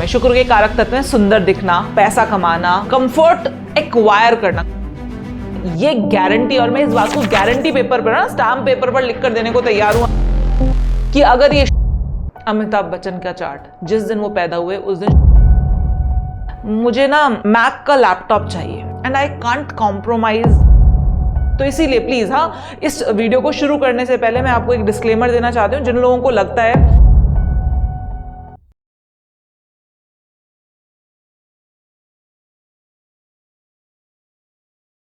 शुक्र के कारक तत्व हैं सुंदर दिखना, पैसा कमाना, कंफर्ट एक्वायर करना। ये गारंटी, और मैं इस बात को गारंटी पेपर पर ना, स्टाम्प पेपर पर लिख कर देने को तैयार हूं कि अगर ये अमिताभ बच्चन का चार्ट जिस दिन वो पैदा हुए उस दिन मुझे ना मैक का लैपटॉप चाहिए एंड आई कांट कॉम्प्रोमाइज। तो इसीलिए प्लीज, हाँ, इस वीडियो को शुरू करने से पहले मैं आपको एक डिस्क्लेमर देना चाहती हूँ। जिन लोगों को लगता है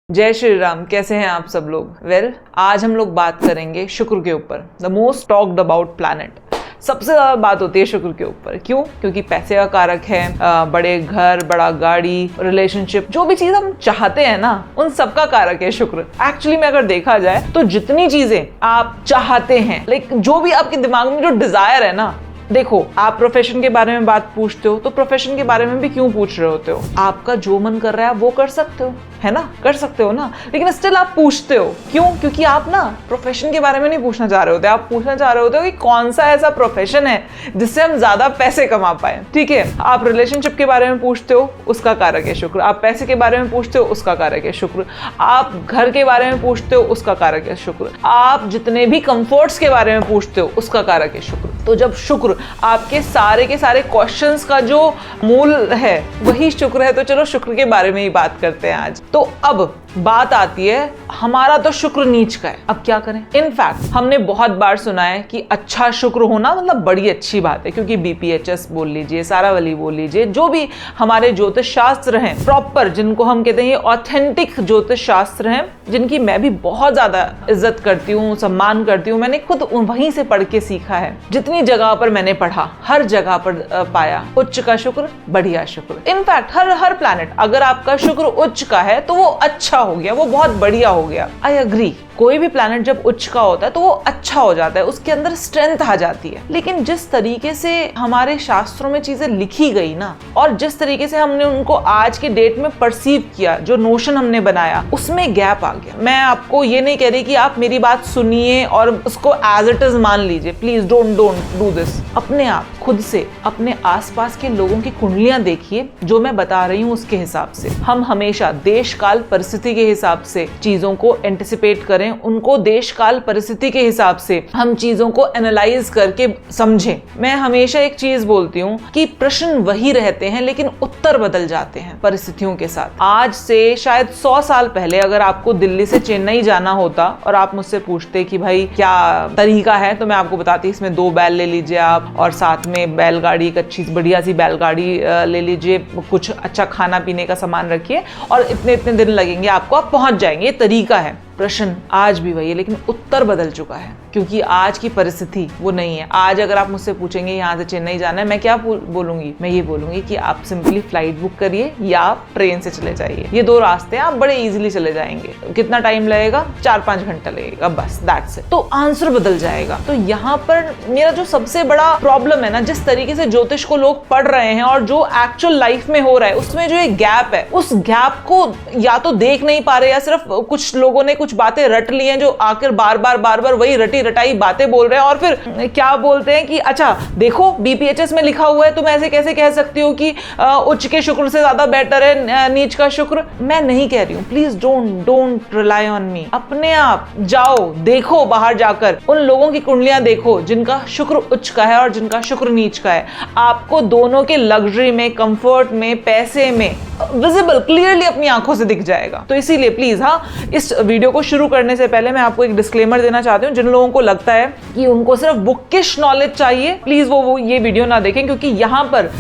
जय श्री राम, कैसे हैं आप सब लोग? वेल, आज हम लोग बात करेंगे शुक्र के ऊपर, the most talked about planet. सबसे ज्यादा बात होती है शुक्र के ऊपर। क्यों? क्योंकि पैसे का कारक है, बड़े घर, बड़ा गाड़ी, रिलेशनशिप, जो भी चीज हम चाहते हैं ना, उन सबका कारक है शुक्र। एक्चुअली में अगर देखा जाए तो जितनी चीजें आप चाहते हैं, लाइक जो भी आपके दिमाग में जो डिजायर है ना, देखो, आप प्रोफेशन के बारे में बात पूछते हो तो प्रोफेशन के बारे में भी क्यों पूछ रहे होते हो? आपका जो मन कर रहा है वो कर सकते हो, है ना? कर सकते हो ना, लेकिन स्टिल आप पूछते हो। क्यों? क्योंकि आप ना प्रोफेशन के बारे में नहीं पूछना चाह रहे होते, आप पूछना चाह रहे होते हो कि कौन सा ऐसा प्रोफेशन है जिससे हम ज्यादा पैसे कमा पाए। ठीक है, आप रिलेशनशिप के बारे में पूछते हो, उसका कारक है शुक्र। आप पैसे के बारे में पूछते हो, उसका कारक है शुक्र। आप घर के बारे में पूछते हो, उसका कारक है शुक्र। आप जितने भी कंफर्ट्स के बारे में पूछते हो, उसका कारक है शुक्र। तो जब शुक्र आपके सारे के सारे क्वेश्चंस का जो मूल है वही शुक्र है, तो चलो शुक्र के बारे में ही बात करते हैं आज। तो अब बात आती है, हमारा तो शुक्र नीच का है, अब क्या करें? इनफैक्ट हमने बहुत बार सुना है कि अच्छा शुक्र होना मतलब बड़ी अच्छी बात है, क्योंकि बीपीएचएस बोल लीजिए, सारावली बोल लीजिए, जो भी हमारे ज्योतिष शास्त्र हैं प्रॉपर, जिनको हम कहते हैं ऑथेंटिक ज्योतिष शास्त्र हैं, जिनकी मैं भी बहुत ज्यादा इज्जत करती हूँ, सम्मान करती हूँ। मैंने खुद वहीं से पढ़ के सीखा है। जितनी जगह पर मैंने पढ़ा, हर जगह पर पाया उच्च का शुक्र, बढ़िया शुक्र। इनफैक्ट हर प्लैनेट, अगर आपका शुक्र उच्च का है तो वो अच्छा हो गया, वो बहुत बढ़िया हो गया। आई अग्री, कोई भी प्लैनेट जब उच्च का होता है तो वो अच्छा हो जाता है, उसके अंदर स्ट्रेंथ आ जाती है। लेकिन जिस तरीके से हमारे शास्त्रों में चीजें लिखी गई ना, और जिस तरीके से हमने उनको आज की डेट में परसीव किया, जो नोशन हमने बनाया, उसमें गैप आ गया। मैं आपको ये नहीं कह रही कि आप मेरी बात सुनिए और उसको एज इट इज मान लीजिए, प्लीज डोंट डू दिस। अपने आप खुद से अपने आसपास के लोगों की कुंडलियां देखिए, जो मैं बता रही हूँ उसके हिसाब से। हम हमेशा देश काल परिस्थिति के हिसाब से चीजों को एंटिसिपेट करें, उनको देश काल परिस्थिति के हिसाब से हम चीजों को एनालाइज करके समझें। मैं हमेशा एक चीज बोलती हूँ कि प्रश्न वही रहते हैं लेकिन उत्तर बदल जाते हैं परिस्थितियों के साथ। आज से शायद 100 साल पहले अगर आपको दिल्ली से चेन्नई जाना होता और आप मुझसे पूछते कि भाई क्या तरीका है, तो मैं आपको बताती इसमें 2 बैल ले लीजिए आप, और साथ में बैलगाड़ी, एक अच्छी बढ़िया सी बैलगाड़ी ले लीजिए, कुछ अच्छा खाना पीने का सामान रखिए और इतने इतने दिन लगेंगे आपको, आप पहुंच जाएंगे। ये तरीका है। प्रश्न आज भी वही है लेकिन उत्तर बदल चुका है, क्योंकि आज की परिस्थिति वो नहीं है। आज अगर आप मुझसे पूछेंगे यहाँ से चेन्नई जाना है, मैं क्या बोलूंगी? मैं ये बोलूंगी कि आप सिंपली फ्लाइट बुक करिए या आप ट्रेन से चले जाइए। ये 2 रास्ते हैं, आप बड़े इजीली चले जाएंगे। कितना टाइम लगेगा? 4-5 घंटा लगेगा, बस, दैट्स इट। तो आंसर बदल जाएगा। तो यहाँ पर मेरा जो सबसे बड़ा प्रॉब्लम है ना, जिस तरीके से ज्योतिष को लोग पढ़ रहे हैं और जो एक्चुअल लाइफ में हो रहा है, उसमें जो एक गैप है, उस गैप को या तो देख नहीं पा रहे, या सिर्फ कुछ लोगों ने कुछ बातें रट ली हैं, जो आकर बार बार वही रटी रटाई बातें बोल रहे हैं, और फिर क्या बोलते हैं कि अच्छा देखो बीपीएचएस में लिखा हुआ है, तुम ऐसे कैसे कह सकती हो कि उच्च के शुक्र से ज्यादा बेटर है नीच का शुक्र। मैं नहीं कह रही हूँ, please don't rely on me. अपने आप जाओ, देखो, बाहर जाकर उन लोगों की कुंडलियां देखो जिनका शुक्र उच्च का है और जिनका शुक्र नीच का है। आपको दोनों के लग्जरी में, कंफर्ट में, पैसे में विजिबल क्लियरली अपनी आंखों से दिख जाएगा। तो इसीलिए प्लीज, हाँ, इस वीडियो को शुरू करने से पहले मैं आपको एक डिस्क्लेमर देना चाहती हूँ। जिन लोगों को लगता है कि उनको सिर्फ बुकिश नॉलेज चाहिए, प्लीज वो ये वीडियो ना देखें, क्योंकि यहाँ पर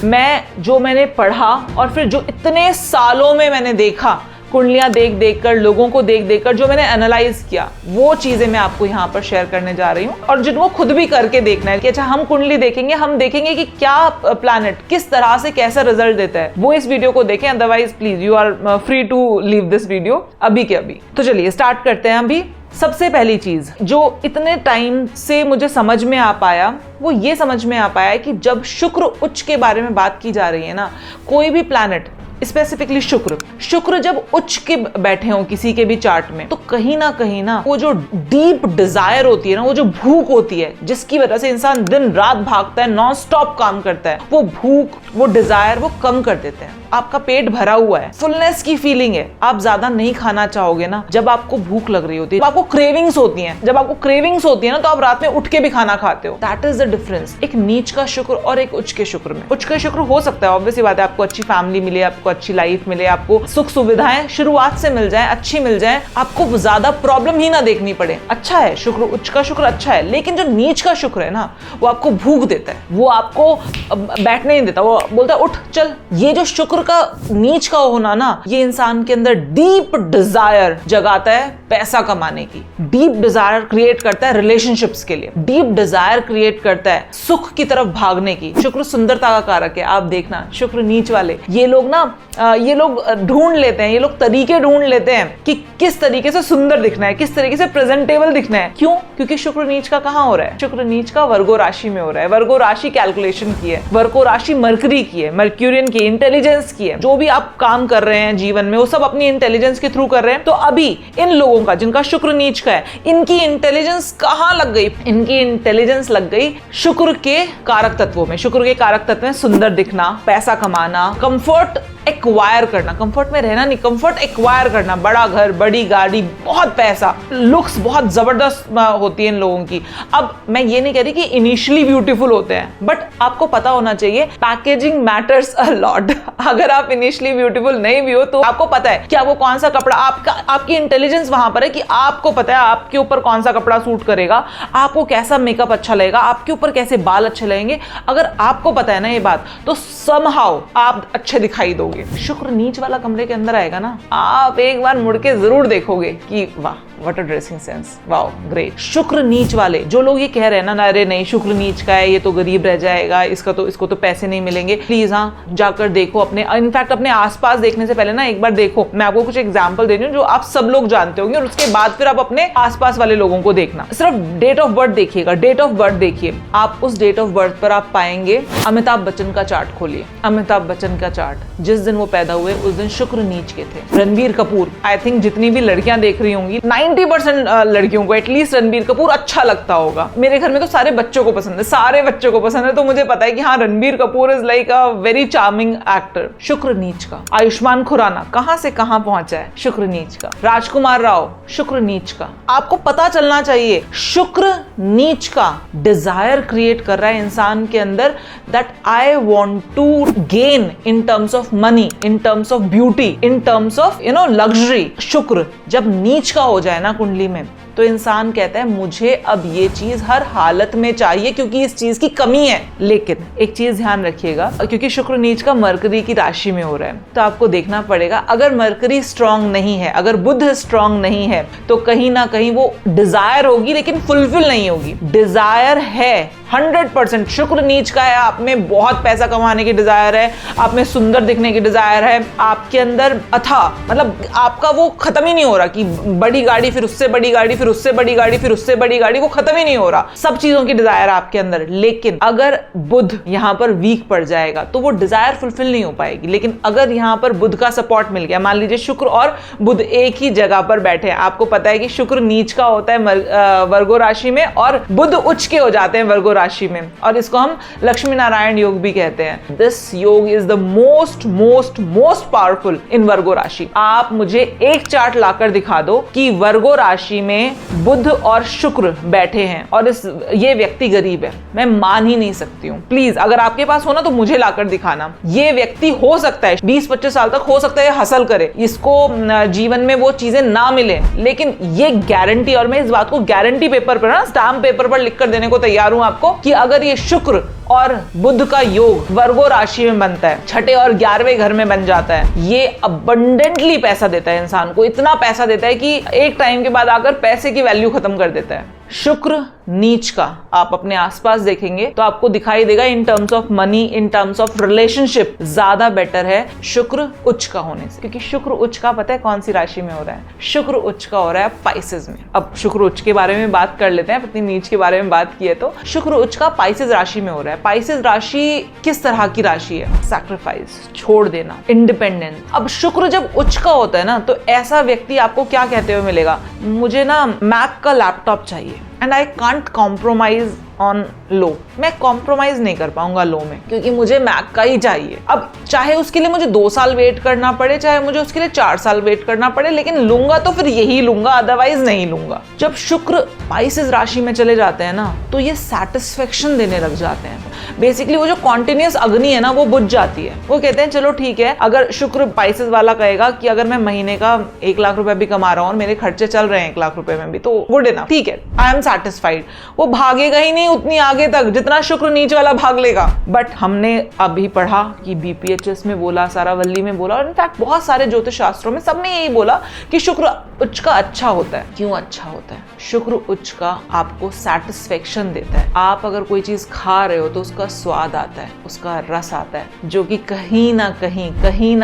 मैंने पढ़ा और फिर जो इतने सालों में मैंने देखा, कुंडलियां देख कर, लोगों को देख कर, जो मैंने एनालाइज किया, वो चीजें मैं आपको यहाँ पर शेयर करने जा रही हूँ। और जिनको खुद भी करके देखना है कि अच्छा हम कुंडली देखेंगे, हम देखेंगे कि क्या प्लैनेट किस तरह से कैसा रिजल्ट देता है, वो इस वीडियो को देखें। Otherwise please you are free to leave this video अभी के अभी। तो चलिए स्टार्ट करते हैं। अभी सबसे पहली चीज जो इतने टाइम से मुझे समझ में आ पाया, वो ये समझ में आ पाया है कि जब शुक्र उच्च के बारे में बात की जा रही है ना, कोई भी प्लैनेट स्पेसिफिकली शुक्र जब उच्च के बैठे हो किसी के भी चार्ट में, तो कहीं ना वो जो डीप डिजायर होती है ना, वो जो भूख होती है जिसकी वजह से इंसान दिन रात भागता है, नॉन स्टॉप काम करता है, वो भूख, वो डिजायर वो कम कर देते हैं। आपका पेट भरा हुआ है, फुलनेस की फीलिंग है, आप ज्यादा नहीं खाना चाहोगे ना। जब आपको भूख लग रही होती है, आपको क्रेविंग्स होती हैं, जब आपको क्रेविंग्स होती है ना, तो आप रात में उठ के भी खाना खाते हो। दैट इज द डिफरेंस एक नीच का शुक्र और एक उच्च के शुक्र में। उच्च का शुक्र हो सकता है, ऑब्वियसली बात है, आपको अच्छी फैमिली मिले, आपको अच्छी लाइफ मिले, आपको सुख सुविधाएं शुरुआत से मिल जाए, अच्छी मिल जाए, आपको ज्यादा प्रॉब्लम ही ना देखनी पड़े। अच्छा है शुक्र, उच्च का शुक्र अच्छा है। लेकिन जो नीच का शुक्र है ना, वो आपको भूख देता है, वो आपको बैठने नहीं देता, वो बोलता है उठ चल। ये जो शुक्र का नीच का होना ना, ये इंसान के अंदर डीप डिजायर जगाता है पैसा कमाने की, डीप डिजायर क्रिएट करता है रिलेशनशिप्स के लिए, डीप डिजायर क्रिएट करता है सुख की तरफ भागने की। शुक्र सुंदरता का कारक है। आप देखना शुक्र नीच वाले ये लोग ढूंढ लेते हैं, ये लोग तरीके ढूंढ लेते हैं कि किस तरीके से सुंदर दिखना है, किस तरीके से प्रेजेंटेबल दिखना है। क्यों? क्योंकि शुक्र नीच का कहां हो रहा है? शुक्र नीच का वर्गो राशि में हो रहा है। वर्गो राशि कैलकुलेशन की है, वर्गो राशि मरकरी की है, मर्क्यूरियन की, इंटेलिजेंस की है। जो भी आप काम कर रहे हैं जीवन में, वो सब अपनी इंटेलिजेंस के थ्रू कर रहे हैं। तो अभी इन लोगों का जिनका शुक्र नीच का है, इनकी इंटेलिजेंस कहां लग गई? इनकी इंटेलिजेंस लग गई शुक्र के कारक तत्वों में। शुक्र के कारक तत्व में सुंदर दिखना, पैसा कमाना, कंफर्ट एक्वायर करना, कंफर्ट में रहना नहीं, कंफर्ट एक्वायर करना, बड़ा घर, बड़ी गाड़ी, बहुत पैसा, लुक्स बहुत जबरदस्त होती है इन लोगों की। अब मैं ये नहीं कह रही कि इनिशियली ब्यूटीफुल होते हैं, बट आपको पता होना चाहिए पैकेजिंग मैटर्स अ लॉट। अगर आप इनिशियली ब्यूटीफुल नहीं भी हो, तो आपको पता है कि आपको कौन सा कपड़ा, आपकी इंटेलिजेंस वहां पर है कि आपको पता है आपके ऊपर कौन सा कपड़ा सूट करेगा, आपको कैसा मेकअप अच्छा लगेगा, आपके ऊपर कैसे बाल अच्छे लगेंगे। अगर आपको पता है ना ये बात, तो समहाउ आप अच्छे दिखाई दोगे। शुक्र नीच वाला कमरे के अंदर आएगा ना, आप एक बार मुड़ के जरूर देखोगे कि वाह what a dressing sense, wow great. शुक्र नीच वाले जो लोग ये कह रहे हैं ना, अरे नहीं शुक्र नीच का है, ये तो गरीब रह जाएगा, इसको तो पैसे नहीं मिलेंगे, प्लीज हाँ जाकर देखो अपने, इनफैक्ट अपने आसपास देखने से पहले ना एक बार देखो। मैं आपको कुछ एग्जांपल दे रही हूँ जो आप सब लोग जानते होंगे, और उसके बाद फिर आप अपने आसपास वाले लोगों को देखना। सिर्फ डेट ऑफ बर्थ देखिएगा, डेट ऑफ बर्थ देखिए, आप उस डेट ऑफ बर्थ पर आप पाएंगे अमिताभ बच्चन का चार्ट खोलिए, अमिताभ बच्चन का चार्ट, जिस दिन वो पैदा हुए उस दिन शुक्र नीच के थे। रणबीर कपूर, आई थिंक जितनी भी लड़कियां देख रही होंगी, 90% लड़कियों को एटलीस्ट रणबीर कपूर अच्छा लगता होगा। मेरे घर में तो सारे बच्चों को पसंद है, सारे बच्चों को पसंद है, तो मुझे पता है कि हाँ Ranbir Kapoor is like a very charming actor. शुक्र नीच का। आयुष्मान खुराना कहां से कहां पहुंचा है, शुक्र नीच का। राजकुमार राव, शुक्र नीच का। आपको पता चलना चाहिए शुक्र नीच का डिजायर क्रिएट कर रहा है इंसान के अंदर, that I want to gain in terms of money, in terms of beauty, in terms of luxury. शुक्र जब नीच का हो जाए ना कुंडली में, तो इंसान कहता है मुझे अब ये चीज हर हालत में चाहिए क्योंकि इस चीज की कमी है। लेकिन एक चीज ध्यान रखिएगा, क्योंकि शुक्र नीच का मरकरी की राशि में हो रहा है, तो आपको देखना पड़ेगा अगर मरकरी स्ट्रांग नहीं है, अगर बुध स्ट्रांग नहीं है, तो कहीं ना कहीं वो डिजायर होगी लेकिन फुलफिल नहीं होगी। डिजायर है 100%, शुक्र नीच का है, आप में बहुत पैसा कमाने की डिजायर है, आप में सुंदर दिखने की डिजायर है, आपके अंदर मतलब आपका वो खत्म ही नहीं हो रहा कि बड़ी गाड़ी, फिर उससे बड़ी गाड़ी, फिर उससे बड़ी गाड़ी, फिर उससे बड़ी गाड़ी, वो खत्म ही नहीं हो रहा। सब चीजों की डिजायर आपके अंदर। लेकिन अगर बुध यहां पर वीक पड़ जाएगा तो वो डिजायर फुलफिल नहीं हो पाएगी। लेकिन अगर यहां पर बुध का सपोर्ट मिल गया, मान लीजिए शुक्र और बुध एक ही जगह पर बैठे हैं, आपको पता है कि शुक्र नीच का होता है वर्गो राशि में और बुध उच्च के हो जाते हैं वर्गो राशि में, और इसको हम लक्ष्मी नारायण योग भी कहते हैं। This yoga is the most most most powerful in Virgo rashi. आप मुझे एक चार्ट लाकर दिखा दो कि वर्गो राशि में बुध और शुक्र बैठे हैं और ये व्यक्ति गरीब है, मैं मान ही नहीं सकती हूँ। प्लीज अगर आपके पास हो ना तो मुझे लाकर दिखाना। ये व्यक्ति हो सकता है 20-25 साल तक हो सकता है हसल करे, इसको जीवन में वो चीजें ना मिले, लेकिन ये गारंटी, और मैं इस बात को गारंटी पेपर पर ना, स्टाम्प पेपर पर लिख कर देने को तैयार हूं आपको, कि अगर ये शुक्र और बुध का योग वर्गो राशि में बनता है, छठे और 11वें घर में बन जाता है, ये अबंडेंटली पैसा देता है इंसान को। इतना पैसा देता है कि एक टाइम के बाद आकर पैसे की वैल्यू खत्म कर देता है। शुक्र नीच का आप अपने आसपास देखेंगे तो आपको दिखाई देगा इन terms of money, in terms of relationship ज्यादा बेटर है शुक्र उच्च का होने से। क्योंकि शुक्र उच्च का पता है कौन सी राशि में हो रहा है? शुक्र उच्च का हो रहा है पाइसेस में। अब शुक्र उच्च के बारे में बात कर लेते हैं, अपनी नीच के बारे में बात की है तो शुक्र उच्च का पाइसेस राशि में हो रहा है। पाइसेस राशि किस तरह की राशि है? सैक्रिफाइस, छोड़ देना, इंडिपेंडेंस। अब शुक्र जब उच्च का होता है ना तो ऐसा व्यक्ति आपको क्या कहते हुए मिलेगा? मुझे ना मैक का लैपटॉप चाहिए and I can't compromise on low. मैं कॉम्प्रोमाइज नहीं कर पाऊंगा लो में, क्योंकि मुझे मैक का ही चाहिए। अब चाहे उसके लिए मुझे 2 साल वेट करना पड़े, चाहे मुझे उसके लिए 4 साल वेट करना पड़े, लेकिन लूंगा तो फिर यही लूंगा, अदरवाइज नहीं लूंगा। जब शुक्र पाइसेस राशि में चले जाते हैं ना तो ये सेटिस्फेक्शन देने लग जाते हैं। बेसिकली वो जो कॉन्टिन्यूस अग्नि है ना वो बुझ जाती है। वो कहते हैं चलो ठीक है, अगर शुक्र पाइसेस वाला कहेगा कि अगर मैं महीने का 1 लाख रुपए भी कमा रहा हूँ और मेरे खर्चे चल रहे हैं 1 लाख रुपए में भी, तो गुड इनफ, ठीक है, आई एम सैटिस्फाइड। वो भागेगा ही नहीं उतनी आगे तक जितना शुक्र नीच वाला भाग लेगा। बट हमने अभी पढ़ा कि बीपीएचएस में बोला, सारावल्ली में बोला, और इनफैक्ट बहुत सारे ज्योतिष शास्त्रों में सबने यही बोला कि शुक्र उच्च का अच्छा होता है। क्यों अच्छा होता है? शुक्र उच्च का आपको सेटिस्फेक्शन देता है। आप अगर कोई चीज खा रहे हो तो उसका स्वाद आता है, उसका रस आता है, जो कि कहीं ना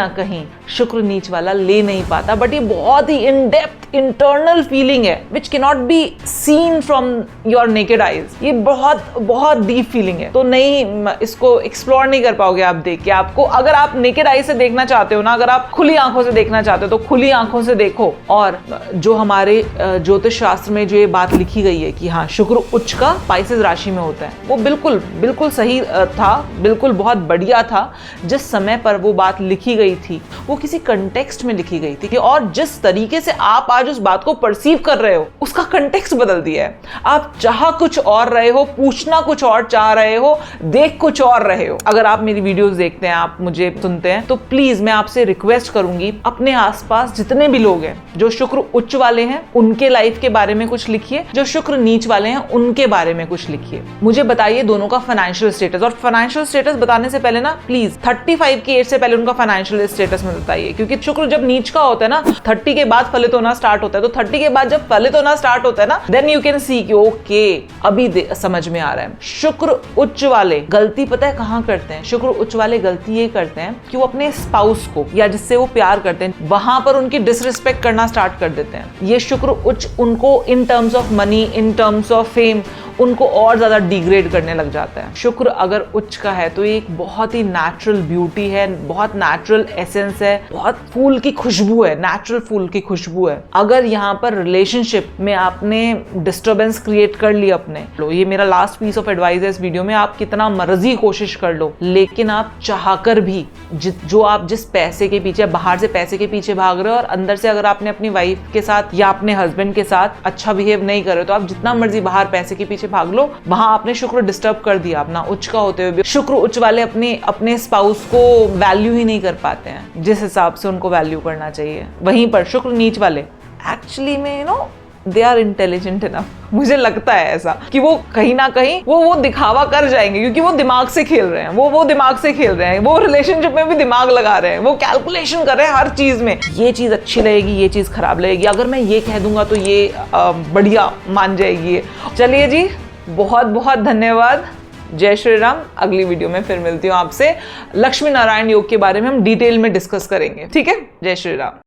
कहीं शुक्र नीच वाला ले नहीं पाता। बट ये बहुत ही इन डेप्थ इंटरनल फीलिंग है which can not be seen from your naked eyes. ये बहुत डीप फीलिंग है, तो नहीं, इसको एक्सप्लोर नहीं कर पाओगे आप देख के। आपको अगर आप नेकेड आई से देखना चाहते हो ना, अगर आप खुली आंखों से देखना चाहते हो तो खुली आंखों से देखो। और जो हमारे ज्योतिष शास्त्र में जो ये बात लिखी गई है कि हाँ शुक्र उच्च का पाइसेस राशि में होता है, वो बिल्कुल सही था, बिल्कुल बहुत बढ़िया था। जिस समय पर वो बात लिखी गई थी वो किसी कंटेक्स्ट में लिखी गई थी, और जिस तरीके से आप आज उस बात को परसीव कर रहे हो उसका कंटेक्स्ट बदल दिया है। आप चाह कुछ और रहे हो, पूछना कुछ और चाह रहे हो, देख कुछ और रहे हो। अगर आप मेरी वीडियोस देखते हैं, आप मुझे सुनते हैं, तो प्लीज मैं आपसे रिक्वेस्ट करूंगी, अपने आसपास जितने भी लोग हैं जो शुक्र उच्च वाले हैं उनके लाइफ के बारे में कुछ लिखिए, जो शुक्र नीच वाले हैं उनके बारे में कुछ लिखिए। मुझे बताइए दोनों का फाइनेंशियल स्टेटस, और फाइनेंशियल स्टेटस बताने से पहले ना प्लीज 35 की एज से पहले उनका फाइनेंशियल स्टेटस में बताइए। क्योंकि शुक्र जब नीच का होता है ना, 30 के बाद फलित होना स्टार्ट होता है, तो 30 के बाद जब फलित होना स्टार्ट होता है ना, देन यू कैन सी कि ओके अभी समझ में आ रहा है। शुक्र उच्च वाले गलती पता है कहां करते हैं? शुक्र उच्च वाले गलती ये करते हैं कि वो अपने स्पाउस को या जिससे वो प्यार करते हैं वहां पर उनकी डिसरिस्पेक्ट करना स्टार्ट कर देते हैं। ये शुक्र उच्च उनको इन terms of money, in terms of fame, उनको और ज्यादा डिग्रेड करने लग जाता है। शुक्र अगर उच्च का है तो ये एक बहुत ही नेचुरल ब्यूटी है, बहुत नेचुरल एसेंस है, बहुत फूल की खुशबू है, नेचुरल फूल की खुशबू है। अगर यहाँ पर रिलेशनशिप में आपने डिस्टर्बेंस क्रिएट कर ली अपने, लो ये मेरा लास्ट पीस ऑफ एडवाइस है इस वीडियो में, आप कितना मर्जी कोशिश कर लो, लेकिन आप चाहकर भी जो आप जिस पैसे के पीछे, बाहर से पैसे के पीछे भाग रहे हो और अंदर से अगर आपने अपनी वाइफ के साथ या अपने हस्बैंड के साथ अच्छा बिहेव नहीं कर रहे, तो आप जितना मर्जी बाहर पैसे के पीछे भाग लो, वहां आपने शुक्र डिस्टर्ब कर दिया अपना उच्च का होते हुए भी। शुक्र उच्च वाले अपने स्पाउस को वैल्यू ही नहीं कर पाते हैं जिस हिसाब से उनको वैल्यू करना चाहिए। वहीं पर शुक्र नीच वाले एक्चुअली में दे आर इंटेलिजेंट इनफ। मुझे लगता है ऐसा कि वो कहीं ना कहीं वो दिखावा कर जाएंगे, क्योंकि वो दिमाग से खेल रहे हैं, वो दिमाग से खेल रहे हैं, वो रिलेशनशिप में भी दिमाग लगा रहे हैं, वो कैलकुलेशन कर रहे हैं हर चीज में। ये चीज अच्छी लगेगी, ये चीज खराब लगेगी, अगर मैं ये कह दूंगा तो ये बढ़िया मान जाएगी। चलिए जी, बहुत बहुत धन्यवाद। जय श्री राम। अगली वीडियो में फिर मिलती हूँ आपसे। लक्ष्मी नारायण योग के बारे में हम डिटेल में डिस्कस करेंगे, ठीक है? जय श्री राम।